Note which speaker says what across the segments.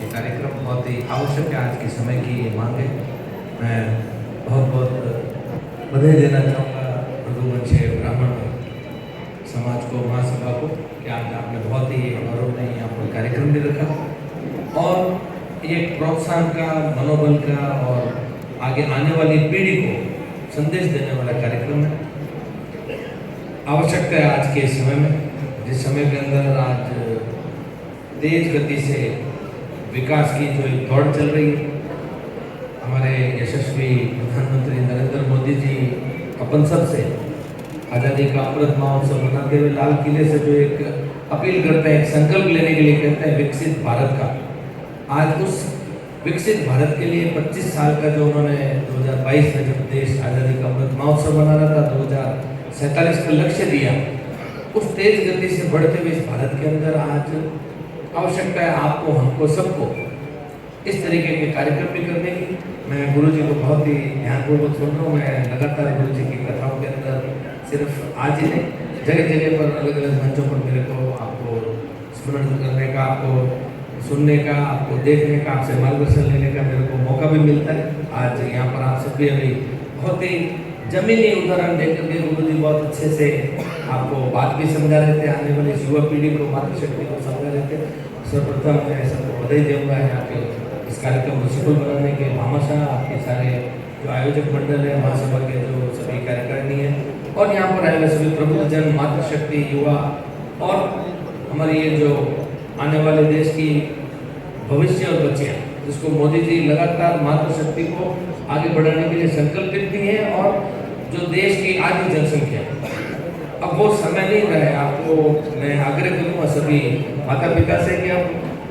Speaker 1: ये कार्यक्रम बहुत ही आवश्यक है, आज के समय की ये मांग है। मैं बहुत बहुत बधाई देना चाहूँगा रघुवंशीय ब्राह्मण समाज को, महासभा को, कि आज आपने बहुत ही गौरवमय यहाँ पर कार्यक्रम भी रखा और ये प्रोत्साहन का, मनोबल का और आगे आने वाली पीढ़ी को संदेश देने वाला कार्यक्रम है। आवश्यकता है आज के समय में, जिस समय के अंदर आज तेज गति से विकास की जो एक दौड़ चल रही है। हमारे यशस्वी प्रधानमंत्री नरेंद्र मोदी जी अपन सब से आज़ादी का अमृत महोत्सव मनाते हुए लाल किले से जो एक अपील करते हैं, एक संकल्प लेने के लिए कहते हैं विकसित भारत का। आज उस विकसित भारत के लिए 25 साल का जो उन्होंने 2022 में जब देश आज़ादी का अमृत महोत्सव मना रहा था, 2047 का लक्ष्य दिया, उस तेज गति से बढ़ते हुए इस भारत के अंदर आज आवश्यकता है आपको, हमको, सबको इस तरीके के कार्यक्रम भी करने की। मैं गुरु जी को बहुत ही ध्यानपूर्वक सुन रहा हूँ। मैं लगातार गुरु जी की कथाओं के अंदर सिर्फ आज ही नहीं, जगह जगह पर अलग अलग मंचों पर मेरे को आपको स्मरण करने का, आपको सुनने का, आपको देखने का, आपसे मार्गदर्शन लेने का मेरे को मौका भी मिलता है। आज यहाँ पर आप सब भी अभी बहुत ही जमीनी उदाहरण देकर के गुरु जी बहुत अच्छे से आपको बात भी समझा रहे थे, आने वाली युवा पीढ़ी को, मातृशक्ति को समझा रहे थे। सर्वप्रथम मैं सबको बधाई दूंगा यहाँ के इस कार्यक्रम को सफल बनाने के, भामाशाह आपके सारे जो आयोजक मंडल है, महासभा के जो सभी कार्यकारिणी है और यहाँ पर आए हुए सभी प्रबुद्धजन, मातृशक्ति, युवा और हमारी ये जो आने वाले देश की भविष्य और बच्चियाँ, जिसको मोदी जी लगातार मातृशक्ति को आगे बढ़ाने के लिए संकल्पित भी है। और जो देश की आधी जनसंख्या, अब वो समय नहीं रहा है। आपको मैं आग्रह करूँगा सभी माता पिता से कि अब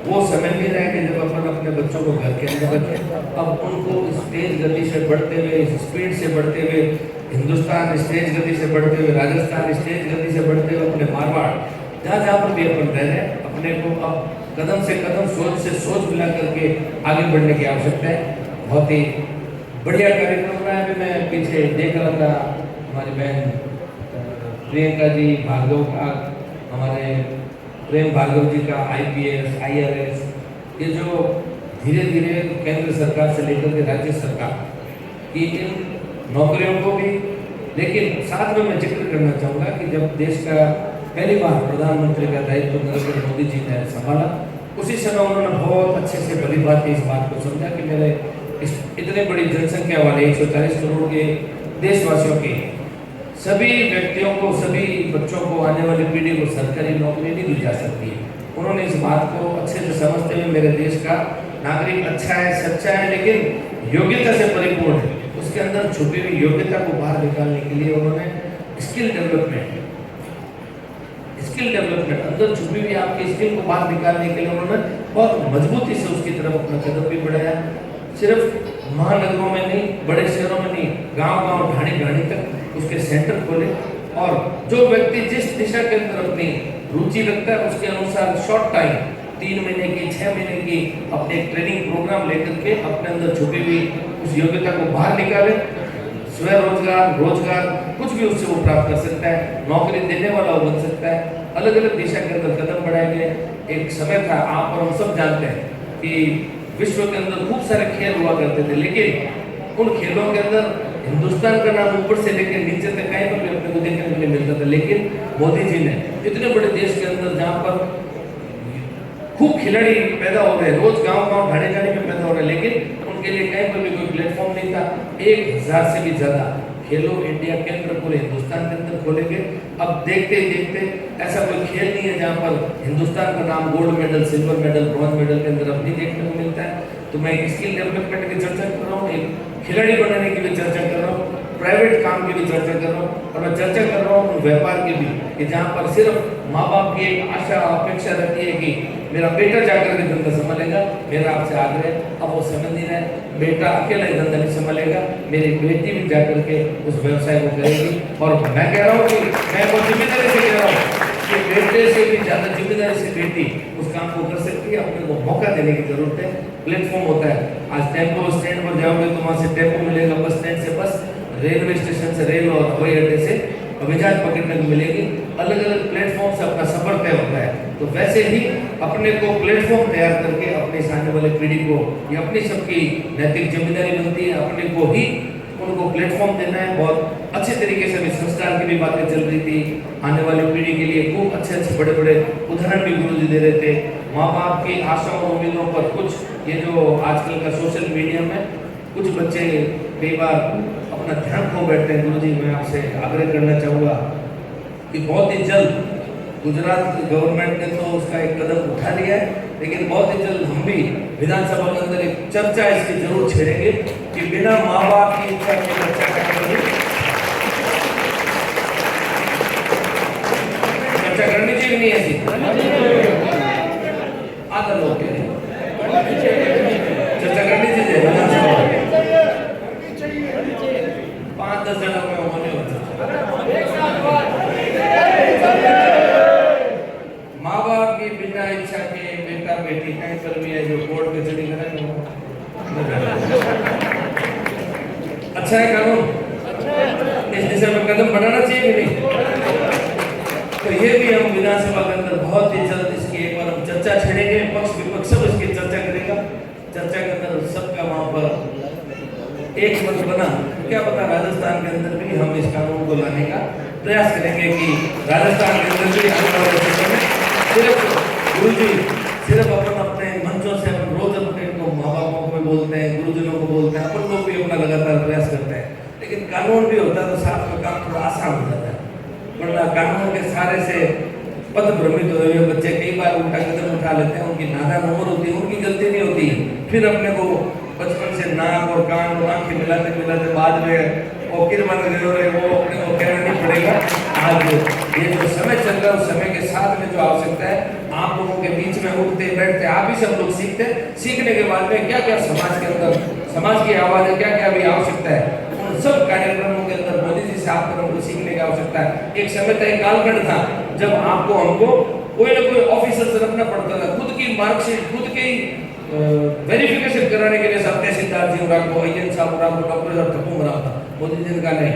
Speaker 1: वो समय नहीं रहा है कि जब अपन अपने बच्चों को घर के अंदर रखें। अब उनको इस तेज गति से बढ़ते हुए, इस स्पीड से बढ़ते हुए हिंदुस्तान, इस तेज गति से बढ़ते हुए राजस्थान, इस तेज गति से बढ़ते हुए अपने मारवाड़, जहाँ जहाँ पर भी अपन रह रहे हैं, अपने को अब कदम से कदम, सोच से सोच मिला करके आगे बढ़ने की आवश्यकता है। बहुत ही बढ़िया कार्यक्रम रहा है। मैं पीछे देख रहा था हमारी बहन प्रियंका जी भार्गव का, हमारे प्रेम भार्गव जी का IPS, IRS, ये जो धीरे धीरे केंद्र सरकार से लेकर के राज्य सरकार की इन नौकरियों को भी, लेकिन साथ में मैं जिक्र करना चाहूँगा कि जब देश का पहली बार प्रधानमंत्री का दायित्व नरेंद्र मोदी जी ने संभाला, उसी समय उन्होंने बहुत अच्छे से भली बात इस बात को समझा कि मेरे इस इतने बड़ी जनसंख्या वाले 140 करोड़ के देशवासियों के सभी व्यक्तियों को, सभी बच्चों को, आने वाली पीढ़ी को सरकारी नौकरी नहीं दी जा सकती है। उन्होंने इस बात को अच्छे से समझते हुए मेरे देश का नागरिक अच्छा है, सच्चा है, लेकिन योग्यता से परिपूर्ण है, उसके अंदर छुपी हुई योग्यता को बाहर निकालने के लिए उन्होंने स्किल डेवलपमेंट, अंदर छुपी हुई आपकी स्किल को बाहर निकालने के लिए उन्होंने बहुत मजबूती से उसकी तरफ अपना कदम भी बढ़ाया। सिर्फ महानगरों में नहीं, बड़े शहरों में नहीं, गांव-गांव, ढाणी-ढाणी तक उसके सेंटर खोले और जो व्यक्ति जिस दिशा के अंदर अपनी रुचि रखता है उसके अनुसार शॉर्ट टाइम, 3 महीने की, 6 महीने की अपने ट्रेनिंग प्रोग्राम लेकर के अपने अंदर छुपी हुई उस योग्यता को बाहर निकाले। स्वरोजगार, रोजगार, कुछ भी उससे वो प्राप्त कर सकता है, नौकरी देने वाला वो बन सकता है। अलग अलग दिशा के अंदर कदम बढ़ाए गए। एक समय था, आप और हम सब जानते हैं कि विश्व के अंदर खूब सारे खेल हुआ करते थे, लेकिन उन खेलों के अंदर हिंदुस्तान का नाम ऊपर से लेकर नीचे तक कहीं पर भी अपने को देखने के लिए मिलता था। लेकिन मोदी जी ने इतने बड़े देश के अंदर जहाँ पर खूब खिलाड़ी पैदा हो रहे, रोज गांव-गांव, ढाणी-ढाणी में पैदा हो रहे, लेकिन उनके लिए कहीं पर भी कोई प्लेटफॉर्म नहीं था। 1000 से भी ज्यादा खेलो इंडिया केंद्र पूरे हिंदुस्तान के अंदर खोलेंगे। अब देखते ही देखते ऐसा कोई खेल नहीं है जहाँ पर हिंदुस्तान का नाम gold medal, silver medal, bronze medal के अंदर अब नहीं देखने को मिलता है। तो मैं स्किल डेवलपमेंट की चर्चा कर रहा हूँ, एक खिलाड़ी बनाने की भी चर्चा कर रहा हूँ, प्राइवेट काम की भी चर्चा कर रहा हूँ और मैं चर्चा कर रहा हूँ व्यापार की भी, कि जहाँ पर सिर्फ माँ बाप की एक आशा, अपेक्षा रहती है कि मेरा बेटा जाकर के धंधा संभालेगा। मेरा आपसे आग्रह, अब वो समझ नहीं रहे, बेटा अकेला ही धंधा नहीं संभालेगा, मेरी बेटी भी जाकर के उस व्यवसाय को करेगी। और मैं कह रहा हूँ कि मैं वो जिम्मेदारी से कह रहा हूँ कि बेटे से भी ज्यादा जिम्मेदारी से बेटी उस काम को कर सकती है। अपने को मौका देने की जरूरत है। प्लेटफॉर्म होता है, आज टेम्पो स्टैंड पर जाओगे तो वहाँ से टेम्पो मिलेगा, बस स्टैंड से बस, रेलवे स्टेशन से रेल और हवाई अड्डे से हवाई जहाज पकड़ने को मिलेगी। अलग अलग प्लेटफॉर्म से अपना सफर तय होता है। तो वैसे ही अपने को प्लेटफॉर्म तैयार करके अपने आने वाले पीढ़ी को, ये अपनी सबकी नैतिक जिम्मेदारी बनती है, अपने को ही उनको प्लेटफॉर्म देना है। बहुत अच्छे तरीके से अभी संस्कार की भी बातें चल रही थी, आने वाली पीढ़ी के लिए खूब अच्छे अच्छे बड़े बड़े उदाहरण भी गुरुजी दे रहे थे। माँ बाप की आशा और उम्मीदों पर कुछ ये जो आजकल का सोशल मीडिया में कुछ बच्चे कई बार अपना ध्यान खो बैठते हैं। गुरुजी मैं आपसे आग्रह करना चाहूँगा कि बहुत ही जल्द गुजरात गवर्नमेंट ने तो उसका एक कदम उठा लिया है, लेकिन बहुत ही जल्द हम भी विधानसभा के अंदर एक चर्चा इसकी जरूर छेड़ेंगे कि बिना माँ बाप की इच्छा के चर्चा करनी चाहिए नहीं ऐसी आधा लोग कह रहे चर्चा करनी चाहिए विधानसभा 5-10 जगह में होने माँ बाप की बिना इच्छा के बेटा बेटी कहीं पर भी है जो कोर्ट में चली गए अच्छा है कानून, इस दिशा में कदम बढ़ाना चाहिए कि नहीं? तो ये भी हम विधानसभा के अंदर बहुत ही जल्द इसकी एक बार हम चर्चा छेड़ेंगे, पक्ष विपक्ष सब इसकी चर्चा करेगा। चर्चा के अंदर सबका वहां पर एक मत बना, क्या पता राजस्थान के अंदर भी हम इस कानून को लाने का प्रयास करेंगे कि राजस्थान के अंदर भी आने वाले समय में सिर्फ गुरुजी सिर्फ अपन अपने मंचों से अपन रोज अपने को माँ बापों को भी बोलते हैं, गुरुजनों को बोलते हैं, अपन लोग भी अपना लगातार प्रयास करते हैं, लेकिन कानून भी होता है तो साथ में काम थोड़ा आसान हो जाता है। वरना कानून के सारे से पथ भ्रमित हुए हुए बच्चे कई बार उल्टा कदम उठा लेते हैं, उनकी नादान उम्र होती है, उनकी गलती नहीं होती, फिर अपने को बचपन से नाक और कान और आंखें मिलाते मिलाते बाद में ओकिर बन गए हो रहे, वो अपने को कहना नहीं पड़ेगा। आज ये जो समय चल रहा है उस समय के साथ में जो आवश्यकता है, आप लोगों के बीच में उठते बैठते आप ही सब लोग सीखते, सीखने के बाद में क्या क्या समाज के अंदर समाज की आवाज है, क्या क्या भी आवश्यकता है, उन सब कार्यक्रमों के अंदर मोदी जी से आपको हमको सीखने की आवश्यकता है। एक समय तक एक कालखंड था जब आपको हमको कोई ना कोई ऑफिसर से रखना पड़ता था, खुद की मार्कशीट खुद की वेरिफिकेशन कराने के लिए सब तहसीलदार जी को अय्यन साहब डॉक्टर थकूम रहा था। मोदी जी ने कहा नहीं,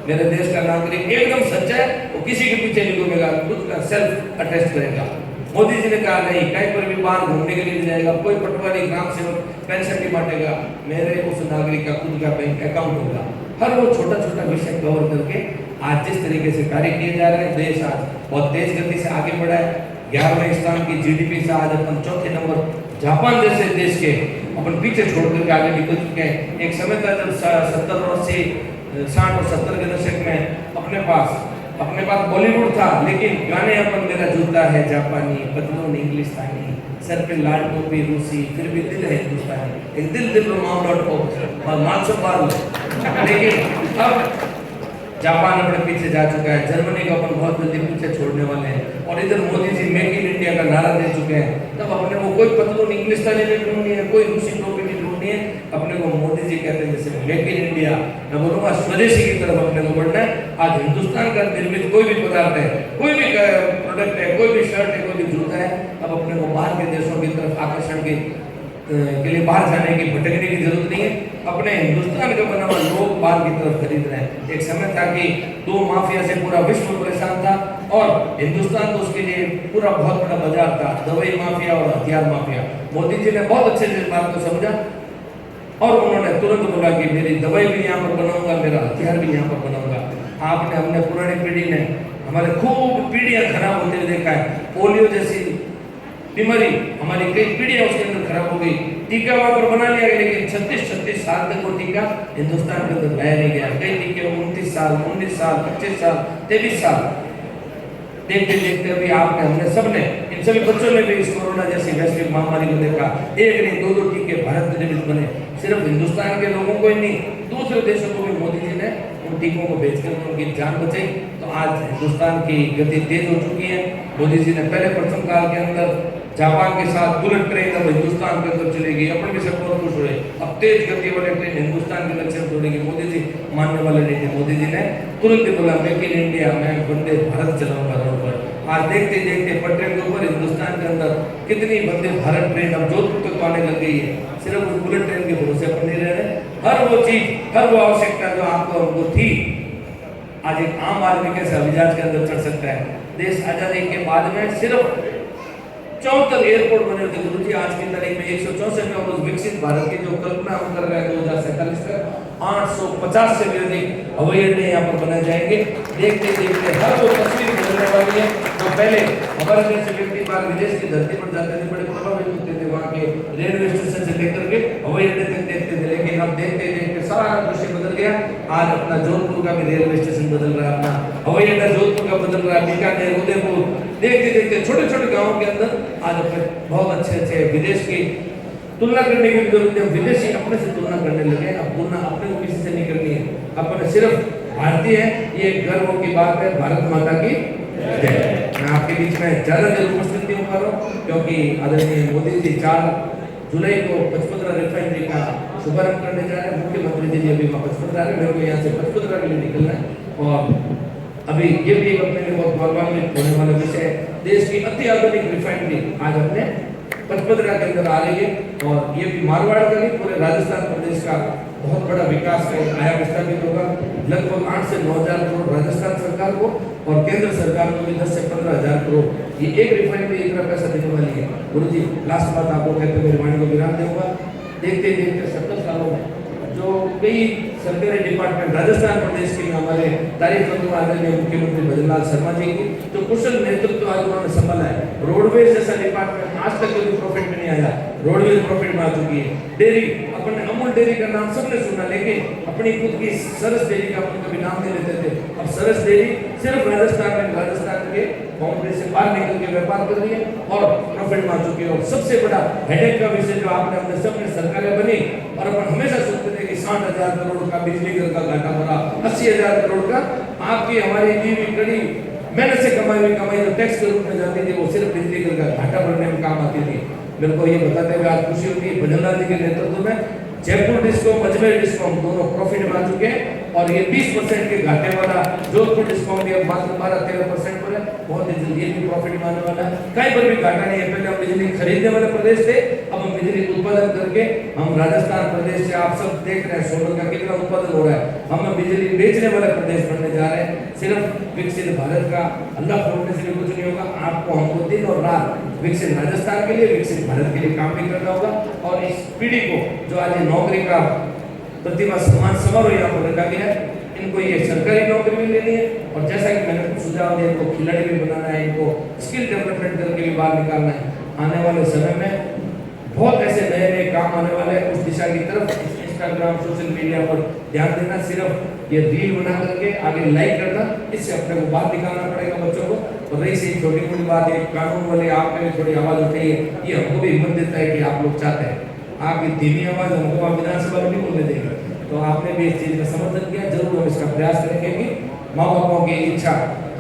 Speaker 1: मेरे देश का नागरिक एकदम सच्चा है, वो किसी के पीछे नहीं घूमेगा, खुद का सेल्फ अटेस्ट करेगा। मोदी जी ने कहा नहीं, कहीं पर भी बाहर घूमने के लिए नहीं जाएगा, कोई पटवारी ग्राम सेवक पेंशन नहीं बांटेगा, मेरे उस नागरिक का खुद का बैंक अकाउंट होगा। हर वो छोटा छोटा विषय कवर करके आज जिस तरीके से कार्य किए जा रहे हैं, देश आज बहुत तेज गति से आगे बढ़ा है। 11वें स्थान की जीडीपी से आज अपन 4थे नंबर जापान जैसे देश के अपन पीछे छोड़ करके आगे निकल चुके हैं। एक समय था जब 70 और 80 60 और 70 के दशक में अपने पास बॉलीवुड था, लेकिन गाने अपन मेरा जूता है जापानी, पतलून इंग्लिशस्तानी, सर पे लाल टोपी रूसी, फिर भी दिल है हिंदुस्तानी, एक दिल रोमांडॉट और मानसो पार। लेकिन अब जापान अपने पीछे जा चुका है, जर्मनी को अपन बहुत जल्दी पीछे छोड़ने वाले हैं, और इधर Modi ji make in India का नारा दे चुके हैं। तब अपने को कोई पतलून इंग्लिशस्तानी नहीं ढूंढनी है, कोई रूसी टोपी नहीं ढूंढनी है, अपने को मोदी जी कहते हैं जैसे मेक इन इंडिया, मैं बोलूँगा स्वदेशी की तरफ अपने को बढ़ना है। आज हिंदुस्तान का निर्मित कोई भी पदार्थ है, कोई भी प्रोडक्ट है, कोई भी शर्ट है, कोई भी जूता है, अब अपने को बाहर के देशों की तरफ आकर्षण के लिए बाहर जाने की भटकने की जरूरत नहीं है। अपने हिंदुस्तान का बना हुआ लोग बाहर की तरफ खरीद रहे हैं। एक समय था कि 2 माफिया से पूरा विश्व परेशान था, और हिंदुस्तान तो उसके लिए पूरा बहुत बड़ा बाजार था, दवाई माफिया और हथियार माफिया। मोदी जी ने बहुत अच्छे से इस बात को समझा और उन्होंने तुरंत बोला कि मेरी दवाई भी यहाँ पर बनाऊंगा, मेरा हथियार भी यहाँ पर बनाऊंगा। आपने हमने पुरानी पीढ़ी ने हमारे खूब पीढ़ियां खराब होते हुए देखा है। पोलियो जैसी बीमारी हमारी कई पीढ़ियां उसके अंदर खराब हो गई, टीका वहां पर बना लिया गया, लेकिन 36 साल तक वो टीका हिंदुस्तान के अंदर लाया नहीं गया। कई टीके 29 साल 19 साल 25 साल 23 साल देखते देखते अभी आपने हमने सबने इन सभी बच्चों ने भी इस कोरोना जैसी वैश्विक महामारी को देखा। एक नहीं 2 टीके भारत में निर्मित बने, सिर्फ हिंदुस्तान के लोगों को ही नहीं, दूसरे देशों को भी मोदी जी ने उन टीकों को बेचकर उनकी जान बचाई। तो आज हिंदुस्तान की गति तेज हो चुकी है। मोदी जी ने पहले प्रथम काल के अंदर जापान के साथ बुलेट ट्रेन अब हिंदुस्तान के अंदर चलेगी, अपन भी सब बहुत खुश हुए। अब तेज गति वाले ट्रेन हिंदुस्तान के लक्ष्य छोड़ेगी। मोदी जी मानने वाले नहीं थे, मोदी जी ने तुरंत ही बोला मेक इन इंडिया, मैं वंदे भारत चलाऊंगा रोड पर। आज देखते देखते पटरी के ऊपर हिंदुस्तान के अंदर कितनी वंदे भारत ट्रेन अब जोधपुर तक आने लग गई है। सिर्फ उस बुलेट ट्रेन के भरोसे पर नहीं रह रहे, हर वो चीज हर वो आवश्यकता जो आपको हमको थी, आज एक आम आदमी कैसे मिजाज के अंदर चढ़ सकता है। देश आजादी के बाद में सिर्फ 74 एयरपोर्ट बने थे गुरु जी। आज की तारीख में 164 और उस विकसित भारत की जो कल्पना हम कर रहे हैं 2047 तक 850 से भी अधिक हवाई अड्डे यहाँ पर बनाए जाएंगे। देखते देखते हर वो तस्वीर बदलने वाली है। तो पहले हमारे जैसे व्यक्ति बाहर विदेश की धरती पर जाते थे, बड़े प्रभावित होते थे वहाँ के रेलवे स्टेशन से लेकर के हवाई अड्डे तक देखते थे, लेकिन अब देखते देखते सारा दृश्य बदल गया। आज अपना जोधपुर का भी रेलवे स्टेशन बदल रहा है, अपना हवाई अड्डा जोधपुर का बदल रहा है, बीकानेर, उदयपुर, देखते देखते छोटे छोटे गाँव के अंदर आज अपने बहुत अच्छे अच्छे विदेश की तुलना करने की जरूरत है। विदेशी अपने से तुलना करने लगे। अब तुलना अपने को किसी से नहीं करनी है, अपने सिर्फ भारतीय है, ये गर्व की बात है। भारत माता की जय। मैं आपके बीच में ज्यादा देर उपस्थित नहीं हो पा रहा हूँ क्योंकि आदरणीय मोदी जी 4 जुलाई को पचपदरा रिफाइनरी का शुभारंभ करने जा रहे हैं। मुख्यमंत्री जी अभी वापस पचपदरा रहे, मेरे को यहाँ से पचपदरा के लिए निकलना है। और अभी ये भी अपने लिए बहुत गौरवान्वित होने वाला विषय है। देश की अति आधुनिक रिफाइनरी आज अपने पचपदरा के अंदर आ रही है और ये भी मारवाड़ का नहीं, पूरे राजस्थान प्रदेश का बहुत बड़ा विकास का एक आयाम स्थापित होगा। लगभग 8 से 9 हजार करोड़ राजस्थान सरकार को और केंद्र सरकार को भी 10 से 15 हजार करोड़, ये एक रिफाइनरी इतना पैसा देने वाली है। गुरु जी लास्ट बात आपको कहते मेरी वाणी को विराम दूंगा। देखते देखते 70 सालों में जो कई सरकारी डिपार्टमेंट राजस्थान प्रदेश के हमारे तारीफ करूंगा आदरणीय मुख्यमंत्री भजनलाल शर्मा जी की, जो कुशल नेतृत्व आज उन्होंने संभाला है। रोडवेज जैसा डिपार्टमेंट आज तक कभी प्रॉफिट में नहीं आया, रोडवेज प्रॉफिट में आ चुकी है। डेयरी, अपने अमूल डेयरी का नाम सबने सुना, लेकिन अपनी खुद की सरस डेयरी का अपन कभी नाम नहीं लेते थे। अब सरस डेयरी सिर्फ राजस्थान के बाउंड्री से बाहर निकल के व्यापार कर रही है और प्रॉफिट में आ चुकी है। और सबसे बड़ा हेडेक का विषय जो आपने अपने सबने सरकारें बनी और अपन हमेशा सोचते थे कि 60,000 करोड़ का बिजली घर का घाटा भरा, 80,000 करोड़ का आपकी हमारी जीवी कड़ी मेहनत से कमाई हुई कमाई जो टैक्स के रूप में जाती थी वो सिर्फ बिजली घर का घाटा भरने में काम आती थी। मेरे को ये बताते हुए आज खुशी होती है भजनलाल जी के नेतृत्व में जयपुर डिस्कॉम, अजमेर डिस्कॉम दोनों प्रॉफिट में आ चुके हैं और ये 20% के घाटे वाला जोधपुर डिस्कॉम भी अब मात्र 12-13% पर है। बहुत ही जल्दी ये भी प्रॉफिट में आने वाला है। कहीं पर भी घाटा नहीं है। पहले हम बिजली खरीदने वाले प्रदेश थे, अब हम बिजली उत्पादन करके हम राजस्थान प्रदेश से आप सब देख रहे हैं सोलर का कितना उत्पादन हो रहा है, हम बिजली बेचने वाला प्रदेश बनने जा रहे हैं। सिर्फ विकसित भारत का अल्लाह फोड़ने से कुछ नहीं होगा। आपको हमको दिन और रात विकसित राजस्थान के लिए, विकसित भारत के लिए काम भी करना होगा। और इस पीढ़ी को जो आज नौकरी का प्रतिभा सम्मान समारोह यहाँ पर रखा गया है, इनको ये सरकारी नौकरी भी लेनी है और जैसा कि मैंने कुछ सुझाव दिया, इनको खिलाड़ी भी बनाना है, इनको स्किल डेवलपमेंट करके भी बाहर निकालना है। आने वाले समय में बहुत ऐसे नए नए काम आने वाले हैं, उस दिशा की तरफ इंस्टाग्राम सोशल मीडिया पर ध्यान देना। सिर्फ ये रील बना करके आगे लाइक करना, इससे अपने को बात निकालना पड़ेगा बच्चों को। और रही सी छोटी मोटी बात, एक कानून वाले आपने भी थोड़ी आवाज उठाई है, ये हमको भी हिम्मत देता है कि आप लोग चाहते हैं आपकी धीमी आवाज हमको विधानसभा में नहीं बोलने देंगे। तो आपने भी इस चीज का समर्थन किया, जरूर हम इसका प्रयास करेंगे कि माँ बापों की इच्छा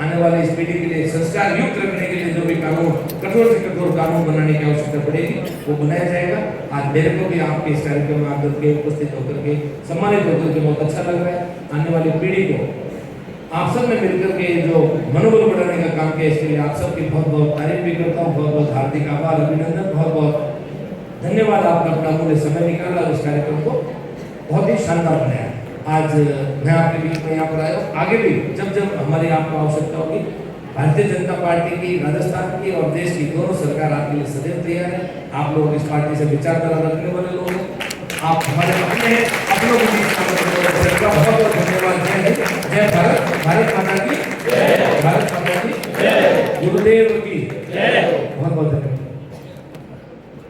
Speaker 1: आने वाले इस पीढ़ी के लिए संस्कार युक्त रखने के लिए जो भी कानून, कठोर से कठोर कानून बनाने की आवश्यकता पड़ेगी वो बनाया जाएगा। आज मेरे को भी आपके इस कार्यक्रम में आकर के उपस्थित होकर के सम्मानित होकर के बहुत अच्छा लग रहा है। आने वाली पीढ़ी को आप सब ने मिलकर के जो मनोबल बढ़ाने का काम किया, इसके लिए आप सबकी बहुत बहुत तारीफ भी करता हूँ। बहुत बहुत हार्दिक आभार, अभिनंदन, बहुत बहुत धन्यवाद। आपने अपना अमूल्य समय निकाला और इस कार्यक्रम को बहुत ही शानदार बनाया। आज मैं आपके बीच में यहाँ पर आया हूँ। आगे भी जब जब हमारी आपको आवश्यकता होगी, भारतीय जनता पार्टी की, राजस्थान की और देश की दोनों सरकार आपके लिए सदैव तैयार है। आप लोग इस पार्टी से विचारधारा रखने वाले लोग हैं, आप हमारे अपने हैं, अपनों के बीच बहुत बहुत धन्यवाद। जय भारत, भारत माता की जय, भारत माता की जय, गुरुदेव की जय।